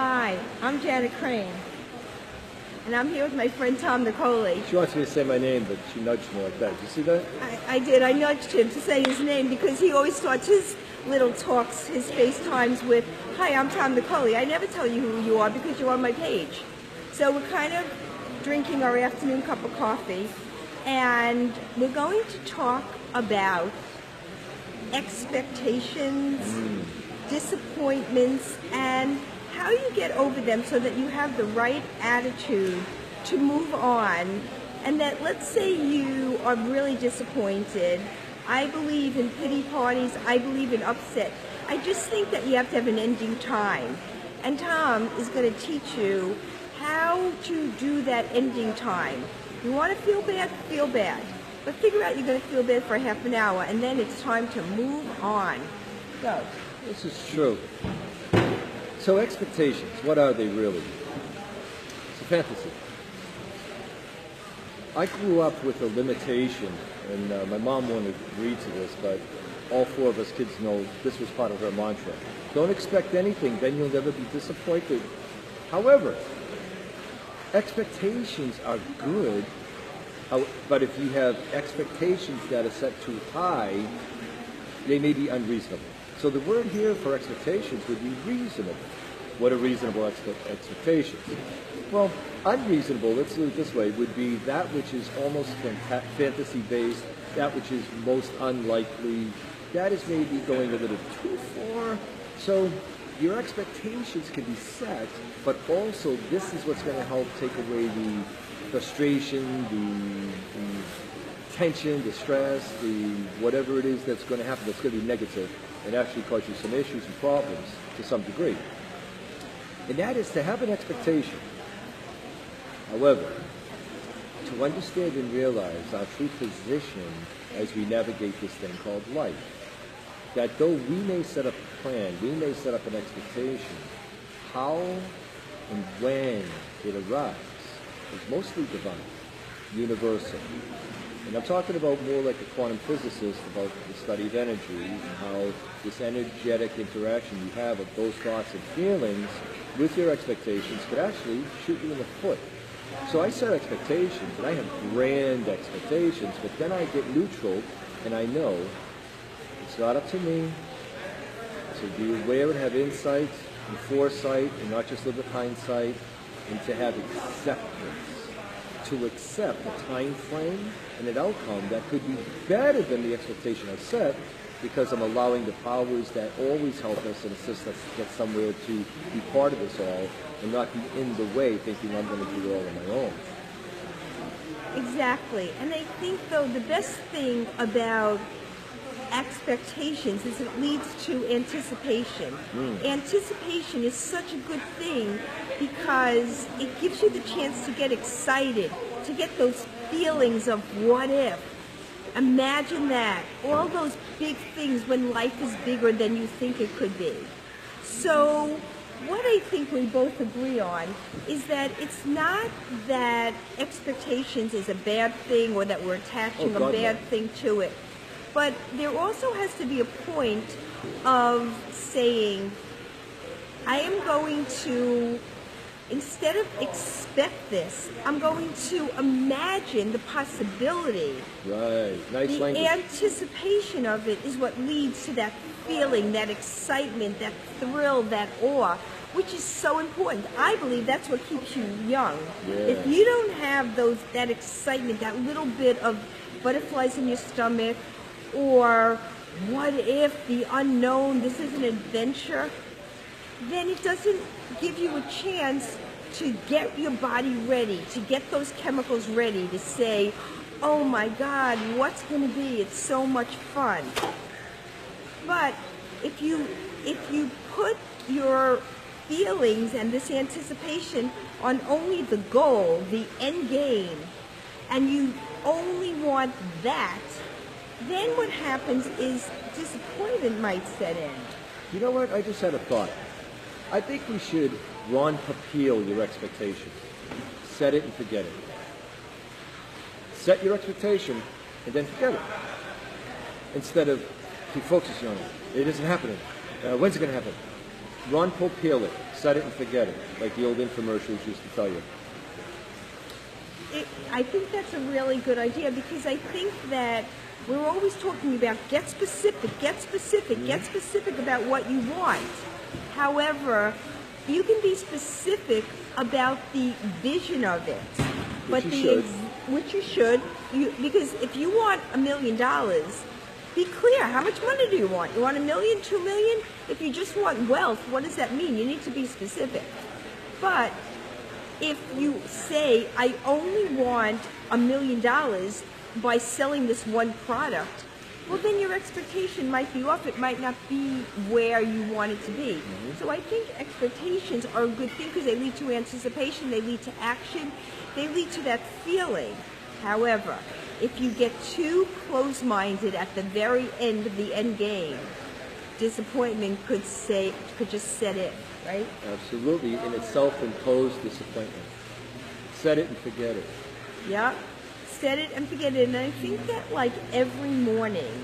Hi, I'm Janet Crane, and I'm here with my friend Tom Nicoli. She wants me to say my name, but she nudged me like that. Did you see that? I did. I nudged him to say his name because he always starts his little talks, his FaceTimes with, "Hi, I'm Tom Nicoli." I never tell you who you are because you're on my page. So we're kind of drinking our afternoon cup of coffee, and we're going to talk about expectations, disappointments, and how you get over them so that you have the right attitude to move on. And that, let's say you are really disappointed. I believe in pity parties. I believe in upset. I just think that you have to have an ending time. And Tom is going to teach you how to do that ending time. You want to feel bad. But figure out you're going to feel bad for half an hour, and then it's time to move on. Go. This is true. So expectations, what are they really? It's a fantasy. I grew up with a limitation, and my mom won't agree to this, but all four of us kids know this was part of her mantra. Don't expect anything, then you'll never be disappointed. However, expectations are good, but if you have expectations that are set too high, they may be unreasonable. So the word here for expectations would be reasonable. What are reasonable expectations? Well, unreasonable, let's do it this way, would be that which is almost fantasy-based, that which is most unlikely, that is maybe going a little too far. So your expectations can be set, but also this is what's going to help take away the frustration, the tension, the stress, the whatever it is that's going to happen that's going to be negative and actually cause you some issues and problems to some degree. And that is to have an expectation. However, to understand and realize our true position as we navigate this thing called life, that though we may set up a plan, we may set up an expectation, how and when it arrives is mostly divine, universal. And I'm talking about more like a quantum physicist about the study of energy and how this energetic interaction you have of those thoughts and feelings with your expectations could actually shoot you in the foot. So I set expectations, and I have grand expectations, but then I get neutral, and I know it's not up to me to be aware and have insight and foresight and not just live with hindsight, and to have acceptance. To accept a time frame and an outcome that could be better than the expectation I set, because I'm allowing the powers that always help us and assist us to get somewhere to be part of this all and not be in the way thinking I'm going to do it all on my own. Exactly. And I think, though, the best thing about expectations is it leads to anticipation. Anticipation is such a good thing because it gives you the chance to get excited, to get those feelings of what if. Imagine that. All those big things when life is bigger than you think it could be. So what I think we both agree on is that it's not that expectations is a bad thing or that we're attaching a bad thing to it. But there also has to be a point of saying, I am going to, instead of expect this, I'm going to imagine the possibility. Right. Nice language. The anticipation of it is what leads to that feeling, that excitement, that thrill, that awe, which is so important. I believe that's what keeps you young. Yeah. If you don't have that excitement, that little bit of butterflies in your stomach, or what if, the unknown, this is an adventure, then it doesn't give you a chance to get your body ready, to get those chemicals ready to say, oh my God, what's going to be? It's so much fun. But if you put your feelings and this anticipation on only the goal, the end game, and you only want that, then what happens is disappointment might set in. You know what? I just had a thought. I think we should Ron Popeil your expectations. Set it and forget it. Set your expectation and then forget it. Instead of keep focusing on it. It isn't happening. When's it going to happen? Run, pull, peel it. Set it and forget it, like the old infomercials used to tell you. I think that's a really good idea because I think that we're always talking about get specific about what you want. However, you can be specific about the vision of it. Which you should. Because if you want $1 million, be clear. How much money do you want? You want $1 million, $2 million? If you just want wealth, what does that mean? You need to be specific. But if you say, I only want $1 million by selling this one product, well, then your expectation might be off. It might not be where you want it to be. Mm-hmm. So I think expectations are a good thing because they lead to anticipation, they lead to action, they lead to that feeling. However, if you get too close-minded at the very end of the end game, disappointment could just set in, right? Absolutely, and it's self-imposed disappointment. Set it and forget it. Yeah, set it and forget it. And I think that like every morning,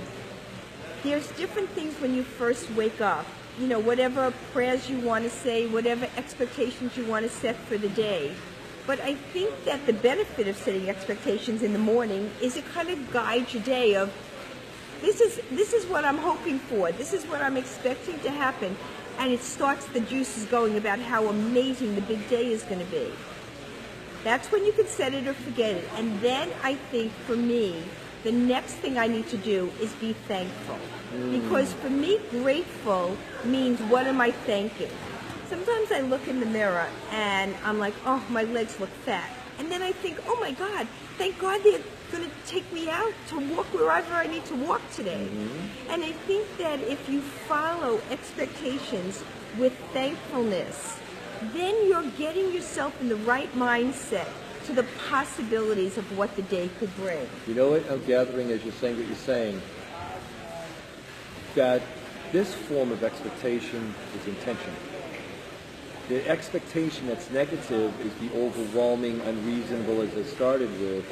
there's different things when you first wake up. You know, whatever prayers you want to say, whatever expectations you want to set for the day. But I think that the benefit of setting expectations in the morning is it kind of guides your day of, this is what I'm hoping for, this is what I'm expecting to happen, and it starts the juices going about how amazing the big day is going to be. That's when you can set it or forget it. And then I think for me, the next thing I need to do is be thankful. Because for me, grateful means what am I thanking? Sometimes I look in the mirror and I'm like, oh, my legs look fat. And then I think, oh my God, thank God they're going to take me out to walk wherever I need to walk today. Mm-hmm. And I think that if you follow expectations with thankfulness, then you're getting yourself in the right mindset to the possibilities of what the day could bring. You know what I'm gathering as you're saying what you're saying? That this form of expectation is intentional. The expectation that's negative is the overwhelming, unreasonable, as I started with,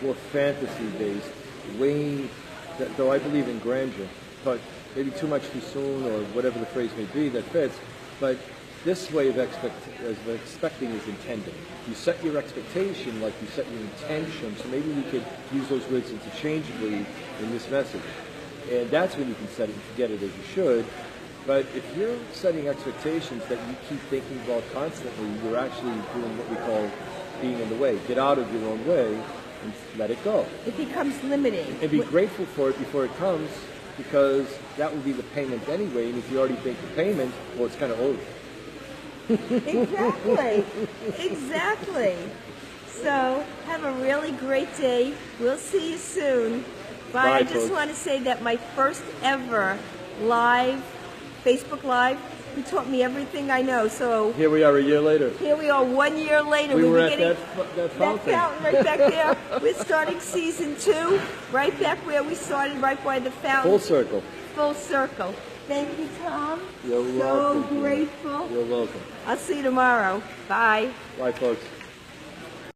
more fantasy-based, way, though I believe in grandeur, but maybe too much too soon, or whatever the phrase may be that fits. But this way of expecting is intended. You set your expectation like you set your intention, so maybe we could use those words interchangeably in this message. And that's when you can set it and forget it as you should. But if you're setting expectations that you keep thinking about constantly, you're actually doing what we call being in the way. Get out of your own way and let it go. It becomes limiting. And be grateful for it before it comes, because that will be the payment anyway. And if you already think the payment, well, it's kind of owed. Exactly. Exactly. So have a really great day. We'll see you soon. Bye. I just want to say that my first ever Facebook Live, you taught me everything I know. So here we are a year later. Here we are 1 year later. We were at that fountain. That fountain right back there. We're starting season 2, right back where we started, right by the fountain. Full circle. Full circle. Thank you, Tom. You're welcome. So grateful. You're welcome. I'll see you tomorrow. Bye. Bye, folks.